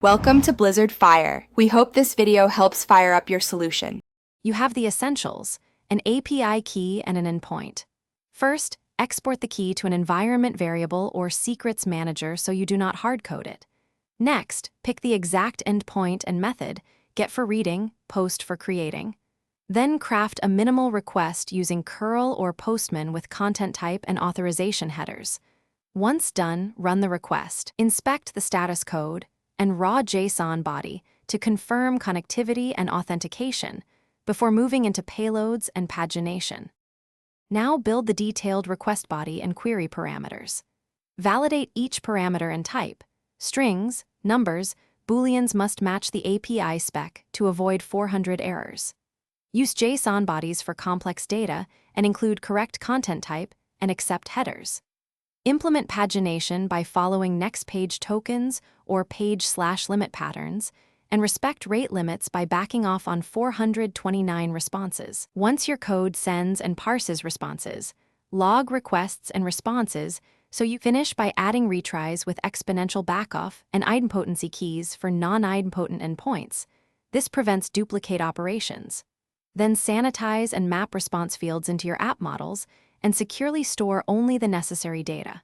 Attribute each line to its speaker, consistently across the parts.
Speaker 1: Welcome to Blizzard Fire. We hope this video helps fire up your solution.
Speaker 2: You have the essentials: an API key and an endpoint. First, export the key to an environment variable or secrets manager so you do not hardcode it. Next, pick the exact endpoint and method, get for reading, post for creating. Then craft a minimal request using curl or postman with content type and authorization headers. Once done, run the request. Inspect the status code and raw JSON body to confirm connectivity and authentication before moving into payloads and pagination. Now build the detailed request body and query parameters. Validate each parameter and type. Strings, numbers, booleans must match the API spec to avoid 400 errors. Use JSON bodies for complex data and include correct content type and accept headers. Implement pagination by following next page tokens or page/limit patterns, and respect rate limits by backing off on 429 responses. Once your code sends and parses responses, log requests and responses so you finish by adding retries with exponential backoff and idempotency keys for non-idempotent endpoints. This prevents duplicate operations. Then sanitize and map response fields into your app models and securely store only the necessary data.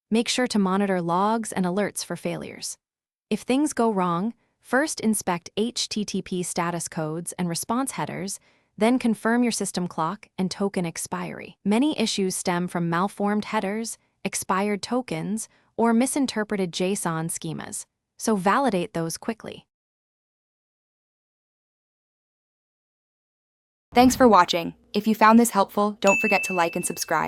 Speaker 2: Make sure to monitor logs and alerts for failures. If things go wrong, first inspect HTTP status codes and response headers, then confirm your system clock and token expiry. Many issues stem from malformed headers, expired tokens, or misinterpreted JSON schemas, so validate those quickly.
Speaker 1: Thanks for watching. If you found this helpful, don't forget to like and subscribe.